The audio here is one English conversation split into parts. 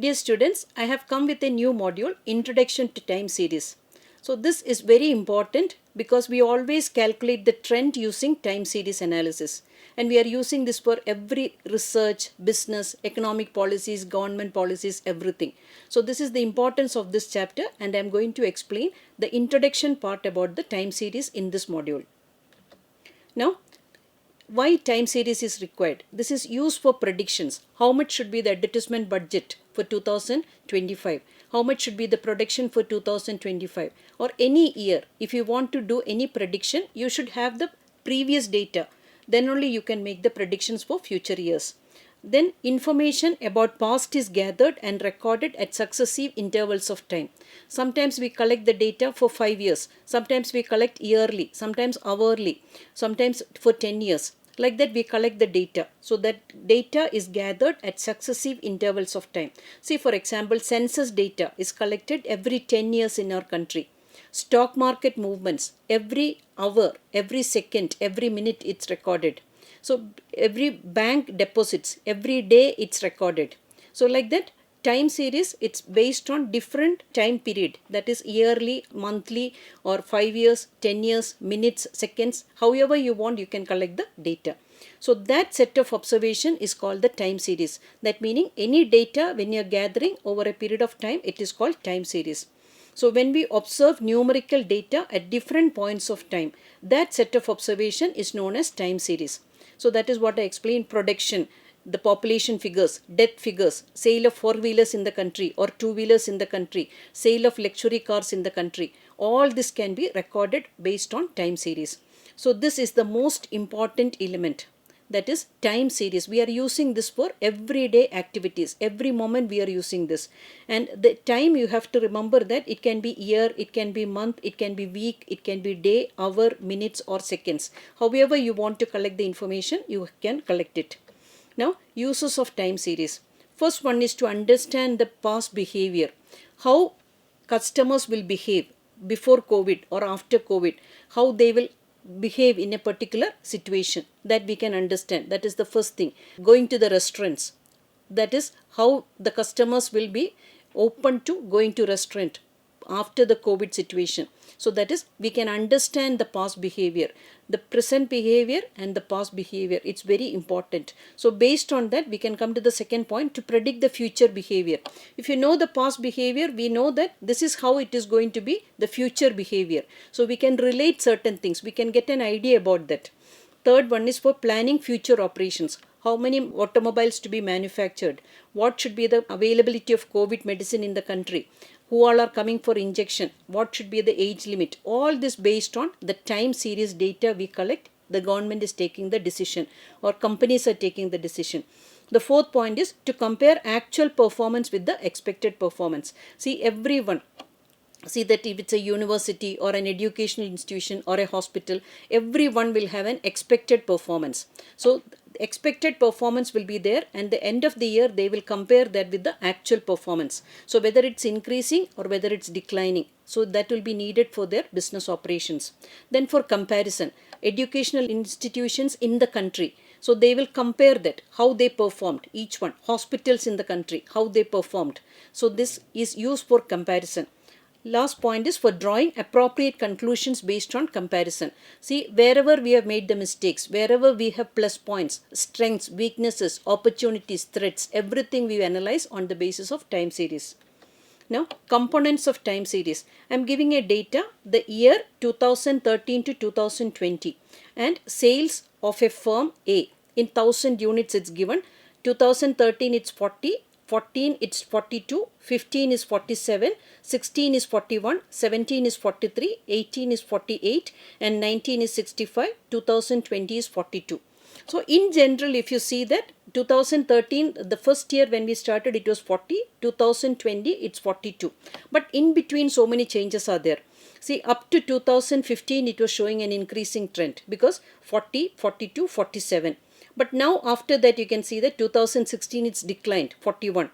Dear students, I have come with a new module, Introduction to Time Series. So this is very important because we always calculate the trend using time series analysis. And we are using this for every research, business, economic policies, government policies, everything. So this is the importance of this chapter, and I am going to explain the introduction part about the time series in this module. Now, why time series is required? This is used for predictions. How much should be the advertisement budget for 2025? How much should be the production for 2025? Or any year, if you want to do any prediction, you should have the previous data. Then only you can make the predictions for future years. Then information about past is gathered and recorded at successive intervals of time. Sometimes we collect the data for 5 years, sometimes we collect yearly, sometimes hourly, sometimes for 10 years. Like that we collect the data. So that data is gathered at successive intervals of time. See, for example, census data is collected every 10 years in our country. Stock market movements, every hour, every second, every minute it's recorded. So every bank deposits, every day it's recorded. So like that, time series, it's based on different time period, that is yearly, monthly, or 5 years, 10 years, minutes, seconds, however you want, you can collect the data. So that set of observation is called the time series. That meaning any data when you are gathering over a period of time, it is called time series. So when we observe numerical data at different points of time, that set of observation is known as time series. So that is what I explained: production, the population figures, death figures, sale of four-wheelers in the country or two-wheelers in the country, sale of luxury cars in the country. All this can be recorded based on time series. So this is the most important element, that is time series. We are using this for everyday activities. Every moment we are using this. And the time, you have to remember that it can be year, it can be month, it can be week, it can be day, hour, minutes or seconds. However you want to collect the information, you can collect it. Now, uses of time series. First one is to understand the past behavior. How customers will behave before COVID or after COVID. How they will behave in a particular situation, that we can understand. That is the first thing. Going to the restaurants, that is how the customers will be open to going to restaurant after the COVID situation. So that is, we can understand the past behavior, the present behavior and the past behavior. It's very important. So based on that, we can come to the second point, to predict the future behavior. If you know the past behavior, we know that this is how it is going to be the future behavior. So we can relate certain things. We can get an idea about that. Third one is for planning future operations. How many automobiles to be manufactured? What should be the availability of COVID medicine in the country? Who all are coming for injection? What should be the age limit? All this based on the time series data we collect. The government is taking the decision, or companies are taking the decision. The fourth point is to compare actual performance with the expected performance. See, everyone, see that if it's a university or an educational institution or a hospital, everyone will have an expected performance. So expected performance will be there, and the end of the year they will compare that with the actual performance. So whether it's increasing or whether it's declining, so that will be needed for their business operations. Then for comparison, educational institutions in the country, so they will compare that, how they performed, each one, hospitals in the country, how they performed. So this is used for comparison. Last point is for drawing appropriate conclusions based on comparison. See, wherever we have made the mistakes, wherever we have plus points, strengths, weaknesses, opportunities, threats, everything we analyze on the basis of time series. Now, components of time series. I am giving a data, the year 2013 to 2020, and sales of a firm A. In 1000 units it's given. 2013 it's 40. 14 it's 42, 15 is 47, 16 is 41, 17 is 43, 18 is 48 and 19 is 65, 2020 is 42. So in general, if you see that 2013, the first year when we started, it was 40, 2020 it's 42. But in between so many changes are there. See, up to 2015 it was showing an increasing trend, because 40, 42, 47. But now after that you can see that 2016 it's declined, 41.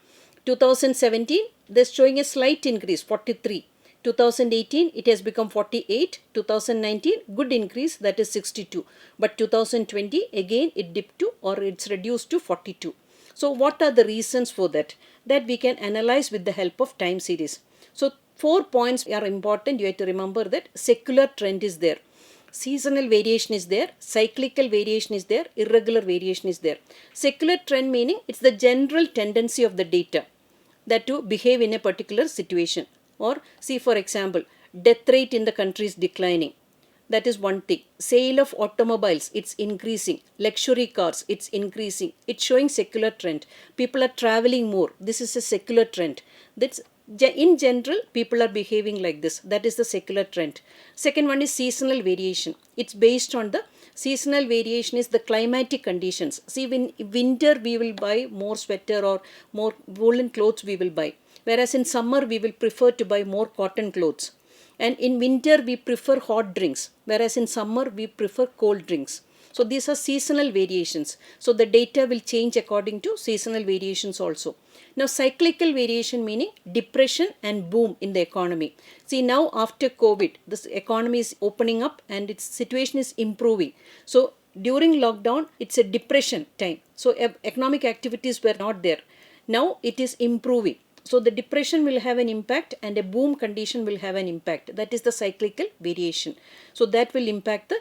2017 there's showing a slight increase, 43. 2018 it has become 48. 2019 good increase, that is 62. But 2020 again it dipped to, or it's reduced to 42. So what are the reasons for that? that we can analyze with the help of time series. So 4 points are important. You have to remember that secular trend is there. Seasonal variation is there, cyclical variation is there, irregular variation is there. Secular trend meaning it's the general tendency of the data that to behave in a particular situation. Or see, for example, death rate in the country is declining. That is one thing. Sale of automobiles, it's increasing. Luxury cars, it's increasing. It's showing secular trend. People are traveling more. This is a secular trend. That's in general, people are behaving like this. That is the secular trend. Second one is seasonal variation. It's based on the seasonal variation is the climatic conditions. See, in winter we will buy more sweater or more woolen clothes we will buy. Whereas in summer we will prefer to buy more cotton clothes. And in winter we prefer hot drinks. Whereas in summer we prefer cold drinks. So these are seasonal variations. So the data will change according to seasonal variations also. Now cyclical variation meaning depression and boom in the economy. See, now after COVID, this economy is opening up and its situation is improving. So during lockdown, it's a depression time. So economic activities were not there. Now it is improving. So the depression will have an impact and a boom condition will have an impact. That is the cyclical variation. So that will impact the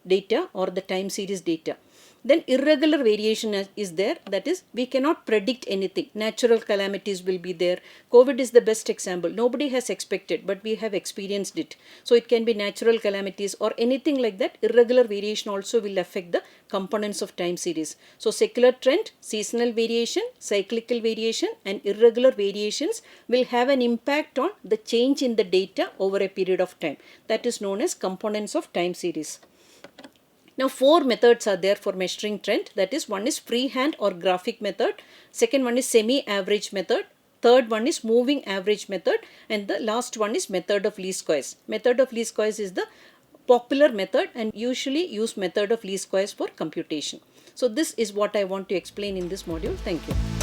data or the time series data. Then irregular variation is there. That is, we cannot predict anything. Natural calamities will be there. COVID is the best example. Nobody has expected, but we have experienced it. So it can be natural calamities or anything like that. Irregular variation also will affect the components of time series. So secular trend, seasonal variation, cyclical variation and irregular variations will have an impact on the change in the data over a period of time. That is known as components of time series. Now 4 methods are there for measuring trend. That is, one is freehand or graphic method. Second one is semi-average method. Third one is moving average method. And the last one is method of least squares. Method of least squares is the popular method and usually use method of least squares for computation. So this is what I want to explain in this module. Thank you.